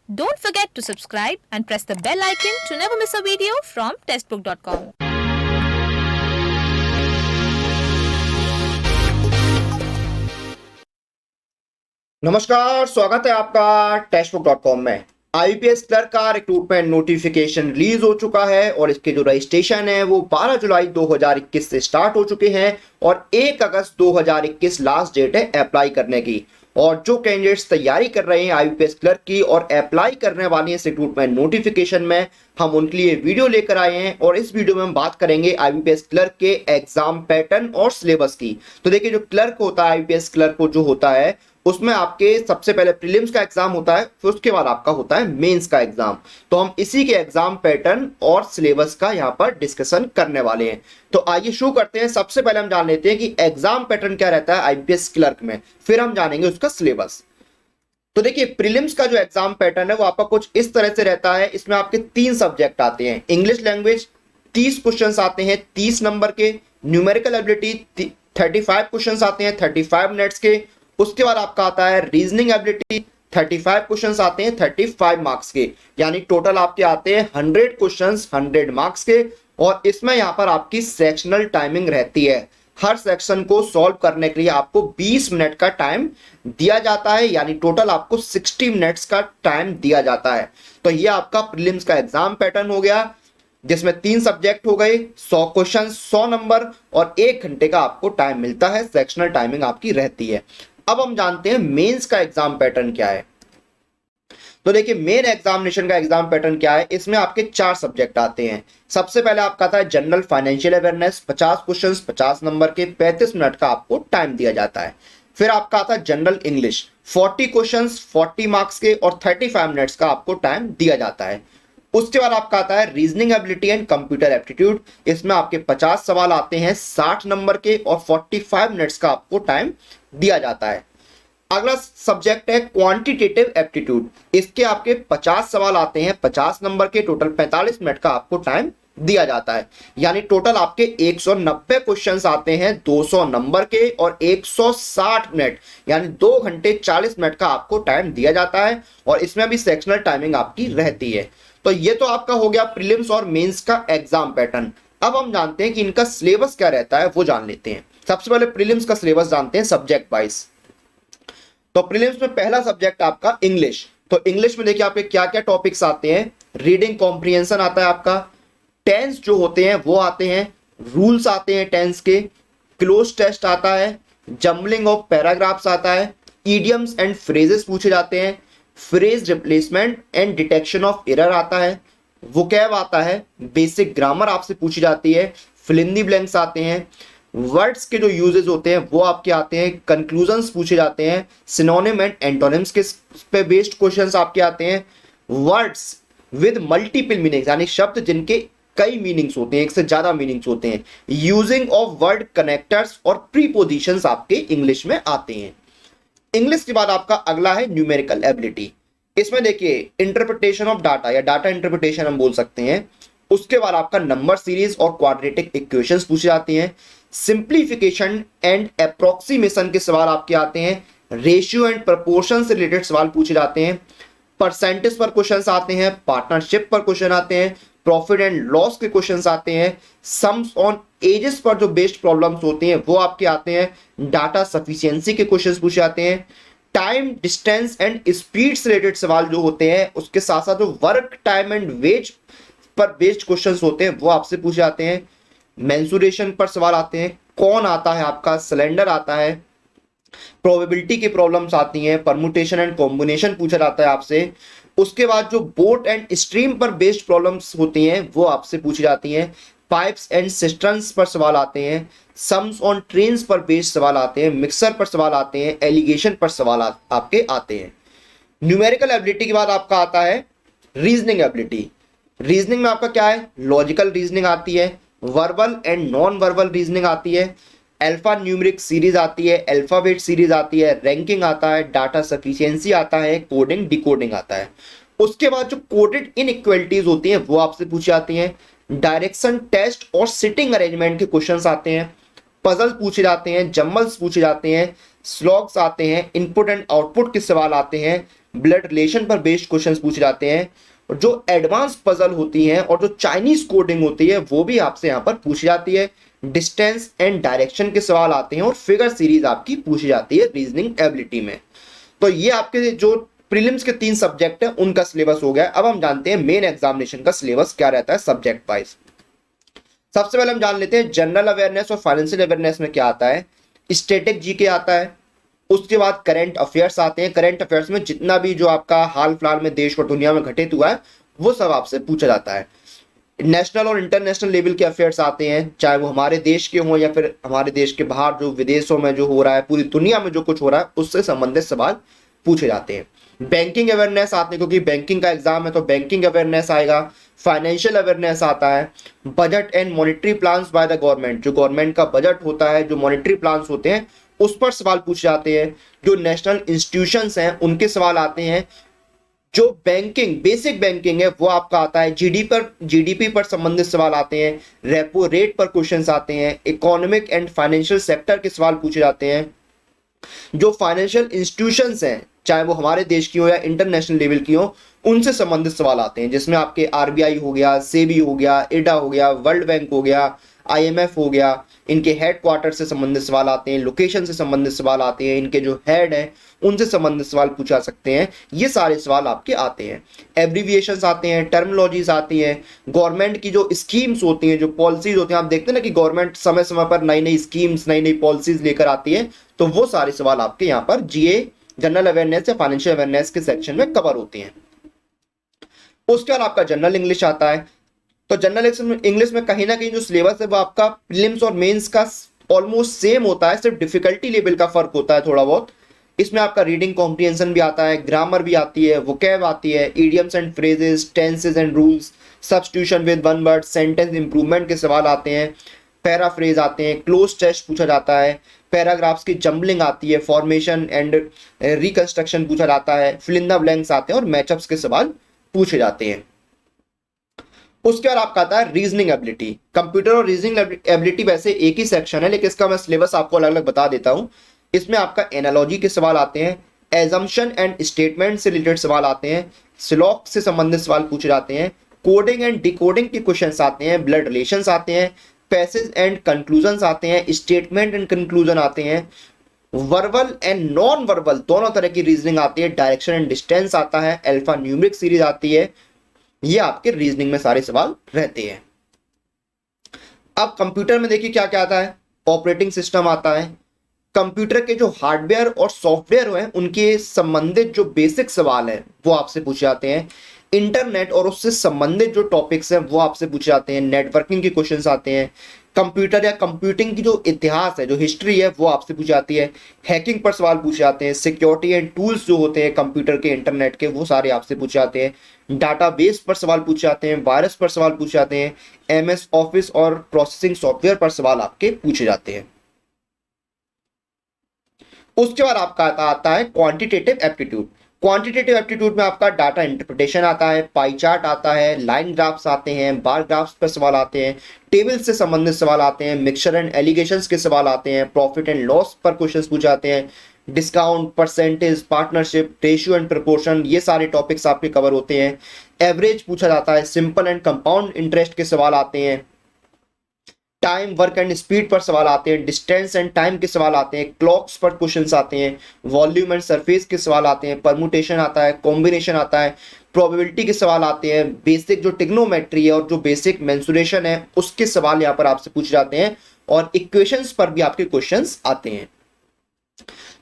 Don't forget to subscribe and press the bell icon to never miss a video from testbook.com. नमस्कार, स्वागत है आपका टेस्टबुक.com में। IPS clerk का रिक्रूटमेंट नोटिफिकेशन रिलीज हो चुका है और इसके जो रजिस्ट्रेशन है वो 12 जुलाई 2021 से स्टार्ट हो चुके हैं और 1 अगस्त 2021 लास्ट डेट है अप्लाई करने की। और जो कैंडिडेट्स तैयारी कर रहे हैं आईपीएस क्लर्क की और अप्लाई करने वाले हैं रिक्रूटमेंट नोटिफिकेशन में, हम उनके लिए वीडियो लेकर आए हैं और इस वीडियो में हम बात करेंगे आईपीएस क्लर्क के एग्जाम पैटर्न और सिलेबस की। तो देखिए, जो क्लर्क होता है आईपीएस क्लर्क को जो होता है उसमें आपके सबसे पहले प्रीलिम्स का एग्जाम होता है, फिर उसके बाद आपका होता है मेंस का एग्जाम। तो हम इसी के एग्जाम पैटर्न और सिलेबस का यहाँ पर डिस्कशन करने वाले हैं। तो आइए शुरू करते हैं। सबसे पहले हम जान लेते हैं कि एग्जाम पैटर्न क्या रहता है आईपीएस क्लर्क में, फिर हम जानेंगे उसका सिलेबस। तो देखिए, प्रीलिम्स का जो एग्जाम पैटर्न है वो आपका कुछ इस तरह से रहता है। इसमें आपके 3 सब्जेक्ट आते हैं। इंग्लिश लैंग्वेज 30 क्वेश्चन आते हैं 30 नंबर के। न्यूमेरिकल एबिलिटी 35 क्वेश्चन आते हैं 35 मिनट्स के। उसके बाद आपका आता है रीजनिंग एबिलिटी 35 क्वेश्चंस आते हैं 35 मार्क्स के, यानी टोटल आपके आते हैं 100 क्वेश्चंस 100 मार्क्स के। और इसमें यहां पर आपकी सेक्शनल टाइमिंग रहती है। हर सेक्शन को सॉल्व करने के लिए आपको 20 मिनट का टाइम दिया जाता है, यानी टोटल आपको 60 मिनट्स का टाइम दिया जाता है। तो ये आपका प्रीलिम्स का एग्जाम पैटर्न हो गया, जिसमें 3 सब्जेक्ट हो गए, 100 क्वेश्चन 100 नंबर और 1 घंटे का आपको टाइम मिलता है। सेक्शनल टाइमिंग आपकी रहती है। अब हम जानते हैं मेंस का एग्जाम पैटर्न क्या है। तो देखिए, मेन एग्जामिनेशन का एग्जाम पैटर्न क्या है। इसमें आपके 4 सब्जेक्ट आते हैं। सबसे पहले आपका आता है general financial awareness 50 questions 50 number के, 35 मिनट का आपको टाइम दिया जाता है। फिर आपका आता है जनरल इंग्लिश 40 क्वेश्चंस 40 मार्क्स के और 35 मिनट्स का आपको टाइम दिया जाता है। उसके बाद आपका आता है reasoning ability and computer aptitude. इसमें आपके 50 सवाल आते हैं 60 नंबर के और 45 मिनट्स का आपको टाइम दिया जाता है। अगला सब्जेक्ट है क्वांटिटेटिव एप्टीट्यूड। इसके आपके 50 सवाल आते हैं 50 नंबर के, टोटल 45 मिनट का आपको टाइम दिया जाता है। यानी टोटल आपके 190 क्वेश्चंस आते हैं 200 नंबर के और 160 मिनट, यानी 2 घंटे 40 मिनट का आपको टाइम दिया जाता है। और इसमें भी सेक्शनल टाइमिंग आपकी रहती है। तो ये तो आपका हो गया प्रीलिम्स और मेंस का एग्जाम पैटर्न। अब हम जानते हैं कि इनका सिलेबस क्या रहता है, वो जान लेते हैं। सबसे पहले प्रीलिम्स का सिलेबस जानते हैं सब्जेक्ट वाइज। तो प्रीलिम्स में पहला सब्जेक्ट आपका इंग्लिश। तो इंग्लिश में देखिए आपके क्या क्या टॉपिक्स आते हैं। रीडिंग कॉम्प्रिहेंशन आता है आपका, टेंस जो होते हैं वो आते हैं, रूल्स आते हैं टेंस के, क्लोज टेस्ट आता है, जम्बलिंग ऑफ पैराग्राफ्स आता है, इडियम्स एंड फ्रेजेस पूछे जाते हैं, phrase replacement and detection of error आता है, वोकैब आता है, बेसिक ग्रामर आपसे पूछी जाती है, फिल इन द ब्लैंक्स आते हैं, वर्ड्स के जो यूजेस होते हैं वो आपके आते हैं, कंक्लूजन्स पूछे जाते हैं, सिनोनिम एंड एंटोनिम्स के पे बेस्ड क्वेश्चंस आपके आते हैं, वर्ड्स विद मल्टीपल मीनिंग्स, यानी शब्द जिनके कई मीनिंग्स होते हैं, एक से ज्यादा मीनिंग्स होते हैं, यूजिंग ऑफ वर्ड कनेक्टर्स और प्रीपोजिशंस आपके इंग्लिश में आते हैं। इंग्लिश के बाद आपका अगला है न्यूमेरिकल एबिलिटी। इसमें देखिए इंटरप्रिटेशन ऑफ डाटा या डाटा इंटरप्रिटेशन हम बोल सकते हैं। उसके बाद आपका नंबर सीरीज और क्वाड्रेटिक इक्वेशंस पूछी जाती हैं, सिंप्लीफिकेशन एंड अप्रोक्सीमेशन के सवाल आपके आते हैं, रेशियो एंड प्रपोर्शन से रिलेटेड सवाल पूछे जाते हैं, परसेंटेज पर क्वेश्चंस आते हैं, पार्टनरशिप पर क्वेश्चन आते हैं, प्रॉफिट एंड लॉस के क्वेश्चंस आते हैं, सम्स ऑन एजेस पर जो बेस्ड प्रॉब्लम्स होती हैं वो आपके आते हैं, डाटा सफिशिएंसी के क्वेश्चंस पूछे जाते हैं, टाइम डिस्टेंस एंड स्पीड से रिलेटेड सवाल जो होते हैं, उसके साथ साथ जो वर्क टाइम एंड वेज पर बेस्ड क्वेश्चंस होते हैं वो आपसे पूछे जाते हैं, मेंसुरेशन पर सवाल आते हैं, कौन आता है आपका, सिलेंडर आता है, प्रोबेबिलिटी की प्रॉब्लम्स आती हैं, परमुटेशन एंड कॉम्बिनेशन पूछा जाता है आपसे। उसके बाद जो बोट एंड स्ट्रीम पर बेस्ड प्रॉब्लम्स होती हैं वो आपसे पूछी जाती हैं, पाइप्स एंड सिस्टर्न्स पर सवाल आते हैं, सम्स ऑन ट्रेन्स पर बेस्ड सवाल आते हैं, मिक्सर पर सवाल आते हैं, एलिगेशन पर सवाल आपके आते हैं। न्यूमेरिकल एबिलिटी के बाद आपका आता है रीजनिंग एबिलिटी। रीजनिंग में आपका क्या है, लॉजिकल रीजनिंग आती है, verbal and non verbal reasoning आती है, अल्फा न्यूमेरिक सीरीज आती है, अल्फाबेट सीरीज आती है, रैंकिंग आता है, डाटा सफिशिएंसी आता है, कोडिंग डिकोडिंग आता है। उसके बाद जो कोडेड इनइक्वालिटीज होती हैं वो आपसे पूछी जाती हैं, डायरेक्शन टेस्ट और सिटिंग अरेंजमेंट के क्वेश्चंस आते हैं, पजल पूछे जाते हैं, जम्बल्स पूछे जाते हैं, स्लॉग्स आते हैं, इनपुट एंड आउटपुट के सवाल आते हैं, ब्लड रिलेशन पर बेस्ड क्वेश्चंस पूछे जाते हैं, और जो एडवांस पजल होती हैं और जो चाइनीज कोडिंग होती है वो भी आपसे यहाँ पर पूछी जाती है। डिस्टेंस एंड डायरेक्शन के सवाल आते हैं और फिगर सीरीज आपकी पूछी जाती है रीजनिंग एबिलिटी में। तो ये आपके जो प्रीलिम्स के 3 सब्जेक्ट है उनका सिलेबस हो गया। अब हम जानते हैं मेन एग्जामिनेशन का सिलेबस क्या रहता है सब्जेक्ट वाइज। सबसे पहले हम जान लेते हैं जनरल अवेयरनेस और फाइनेंशियल अवेयरनेस में क्या आता है। स्टैटिक जीके आता है, उसके बाद करंट अफेयर्स आते हैं। करंट अफेयर्स में जितना भी जो आपका हाल फिलहाल में देश और दुनिया में घटित हुआ है वो सब आपसे पूछा जाता है। नेशनल और इंटरनेशनल लेवल के अफेयर्स आते हैं, चाहे वो हमारे देश के हों या फिर हमारे देश के बाहर जो विदेशों में जो हो रहा है, पूरी दुनिया में जो कुछ हो रहा है उससे संबंधित सवाल पूछे जाते हैं। बैंकिंग अवेयरनेस आते हैं क्योंकि बैंकिंग का एग्जाम है तो बैंकिंग अवेयरनेस आएगा। फाइनेंशियल अवेयरनेस आता है। Budget and monetary plans by the government, जो गवर्नमेंट का बजट होता है, जो मॉनेटरी प्लान्स होते हैं उस पर सवाल पूछे जाते हैं। जो नेशनल इंस्टीट्यूशंस हैं उनके सवाल आते हैं। जो बैंकिंग बेसिक बैंकिंग है वो आपका आता है। जीडीपी पर संबंधित सवाल आते हैं। रेपो रेट पर क्वेश्चंस आते हैं। इकोनॉमिक एंड फाइनेंशियल सेक्टर के सवाल पूछे जाते हैं। जो फाइनेंशियल इंस्टीट्यूशंस हैं चाहे वो हमारे देश की हो या इंटरनेशनल लेवल की हो उनसे संबंधित सवाल आते हैं, जिसमें आपके आरबीआई हो गया, सेबी हो गया, इडा हो गया, वर्ल्ड बैंक हो गया, आईएमएफ हो गया, इनके हेडक्वार्टर से संबंधित सवाल आते हैं। लोकेशन से संबंधित सवाल आते हैं। इनके जो हेड हैं उनसे संबंधित सवाल पूछा सकते हैं। ये सारे सवाल आपके आते हैं। एब्रीविएशंस आते हैं, टर्मिनोलॉजीज आती हैं। गवर्नमेंट की जो स्कीम्स होती हैं, जो पॉलिसीज होती हैं, आप देखते हैं ना कि गवर्नमेंट समय समय पर नई नई स्कीम्स, नई नई पॉलिसीज लेकर आती है, तो वो सारे सवाल आपके यहाँ पर जीए, जनरल अवेयरनेस या फाइनेंशियल अवेयरनेस के सेक्शन में कवर होते हैं। उसके बाद आपका जनरल इंग्लिश आता है। तो जनरल इंग्लिश में कहीं ना कहीं जो सिलेबस है वो आपका प्रीलिम्स और मेंस का ऑलमोस्ट सेम होता है, सिर्फ डिफिकल्टी लेवल का फर्क होता है थोड़ा बहुत। इसमें आपका रीडिंग कॉम्प्रिहेंशन भी आता है, ग्रामर भी आती है, वोकैब आती है, idioms and phrases, tenses and rules, substitution with one word, sentence improvement के सवाल आते हैं, पैराफ्रेज आते हैं, क्लोज टेस्ट पूछा जाता है, पैराग्राफ्स की जंबलिंग आती है, फॉर्मेशन एंड रिकंस्ट्रक्शन पूछा जाता है, फिल इन द ब्लैंक्स आते हैं और मैचअप्स के सवाल पूछे जाते हैं। उसके बाद आपका आता है रीजनिंग एबिलिटी। कंप्यूटर और रीजनिंग एबिलिटी वैसे एक ही सेक्शन है, लेकिन इसका मैं सिलेबस आपको अलग अलग बता देता हूं। इसमें आपका एनालॉजी के सवाल आते हैं, एजम्पशन एंड स्टेटमेंट से रिलेटेड सवाल आते हैं, सिलॉक से संबंधित सवाल पूछे जाते हैं, कोडिंग एंड डिकोडिंग के क्वेश्चंस आते हैं, ब्लड रिलेशंस आते हैं, पैसेज एंड कंक्लूजन्स आते हैं, स्टेटमेंट एंड कंक्लूजन आते हैं, वर्बल एंड नॉन वर्बल दोनों तरह की रीजनिंग आती है, डायरेक्शन एंड डिस्टेंस आता है, अल्फा न्यूमेरिक सीरीज आती है। ये आपके रीजनिंग में सारे सवाल रहते हैं। अब कंप्यूटर में देखिए क्या क्या आता है। ऑपरेटिंग सिस्टम आता है। कंप्यूटर के जो हार्डवेयर और सॉफ्टवेयर हैं उनके संबंधित जो बेसिक सवाल है वो आपसे पूछे जाते हैं। इंटरनेट और उससे संबंधित जो टॉपिक्स हैं वो आपसे पूछे जाते हैं। नेटवर्किंग के क्वेश्चंस आते हैं। कंप्यूटर या कंप्यूटिंग की जो इतिहास है, जो हिस्ट्री है, वो आपसे पूछी जाती है। हैकिंग पर सवाल पूछे जाते हैं। सिक्योरिटी एंड टूल्स जो होते हैं कंप्यूटर के, इंटरनेट के, वो सारे आपसे पूछे जाते हैं। डाटाबेस पर सवाल पूछे जाते हैं। वायरस पर सवाल पूछे जाते हैं। एमएस ऑफिस और प्रोसेसिंग सॉफ्टवेयर पर सवाल आपके पूछे जाते हैं। उसके बाद आपका आता है क्वांटिटेटिव एप्टीट्यूड। क्वांटिटेटिव एप्टीट्यूड में आपका डाटा इंटरप्रिटेशन आता है, पाई चार्ट आता है, लाइन ग्राफ्स आते हैं, बार ग्राफ्स पर सवाल आते हैं, टेबल से संबंधित सवाल आते हैं, मिक्सचर एंड एलिगेशंस के सवाल आते हैं, प्रॉफिट एंड लॉस पर क्वेश्चंस पूछे जाते हैं, discount, percentage, partnership, ratio and proportion, ये सारे टॉपिक्स आपके कवर होते हैं। एवरेज पूछा जाता है, सिंपल एंड कंपाउंड इंटरेस्ट के सवाल आते हैं, टाइम, वर्क एंड स्पीड पर सवाल आते हैं, डिस्टेंस एंड टाइम के सवाल आते हैं, क्लॉक्स पर क्वेश्चंस आते हैं, वॉल्यूम एंड सरफेस के सवाल आते हैं, परमुटेशन आता है, कॉम्बिनेशन आता है, प्रोबेबिलिटी के सवाल आते हैं, बेसिक जो ट्रिग्नोमेट्री है और जो बेसिक मेंसुरेशन है उसके सवाल यहाँ पर आपसे पूछे जाते हैं, और इक्वेशंस पर भी आपके क्वेश्चंस आते हैं।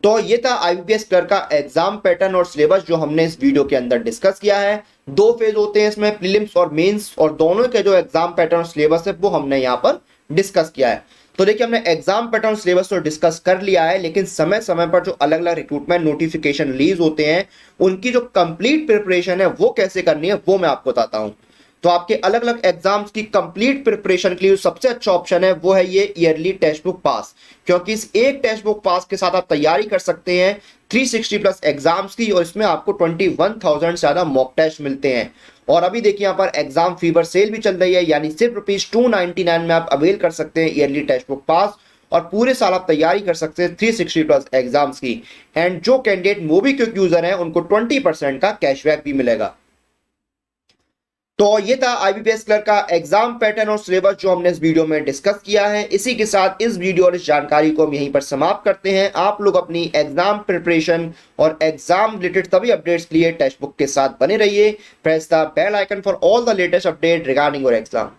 तो ये था आईबीपीएस क्लर्क का एग्जाम पैटर्न और सिलेबस जो हमने इस वीडियो के अंदर डिस्कस किया है। 2 फेज होते हैं इसमें, प्रीलिम्स और मेंस, और दोनों के जो एग्जाम पैटर्न और सिलेबस है वो हमने यहाँ पर डिस्कस किया है। तो देखिए हमने एग्जाम पैटर्न सिलेबस तो डिस्कस कर लिया है, लेकिन समय समय पर जो अलग अलग रिक्रूटमेंट नोटिफिकेशन रिलीज होते हैं उनकी जो कंप्लीट प्रिपरेशन है वो कैसे करनी है वो मैं आपको बताता हूं। तो आपके अलग अलग एग्जाम्स की कंप्लीट प्रिपरेशन के लिए सबसे अच्छा ऑप्शन है वो है ये ईयरली टेक्स्ट बुक पास, क्योंकि इस एक टेक्स्ट बुक पास के साथ आप तैयारी कर सकते हैं 360 प्लस एग्जाम्स की, और इसमें आपको 21,000 से ज्यादा मॉक टेस्ट मिलते हैं। और अभी देखिए यहाँ पर एग्जाम फीवर सेल भी चल रही है, यानी सिर्फ ₹299 में आप अवेल कर सकते हैं ईयरली टेक्स्ट बुक पास, और 1 साल के लिए और पूरे साल आप तैयारी कर सकते हैं 360 प्लस एग्जाम्स की। एंड जो कैंडिडेट मोबीक्विक यूजर हैं उनको 20% का कैशबैक भी मिलेगा। तो ये था आईबीपीएस क्लर्क का एग्जाम पैटर्न और सिलेबस जो हमने इस वीडियो में डिस्कस किया है। इसी के साथ इस वीडियो और इस जानकारी को हम यहीं पर समाप्त करते हैं। आप लोग अपनी एग्जाम प्रिपरेशन और एग्जाम रिलेटेड सभी अपडेट्स के लिए टेक्स्ट बुक के साथ बने रहिए। Press the bell icon for all the latest update regarding your exam.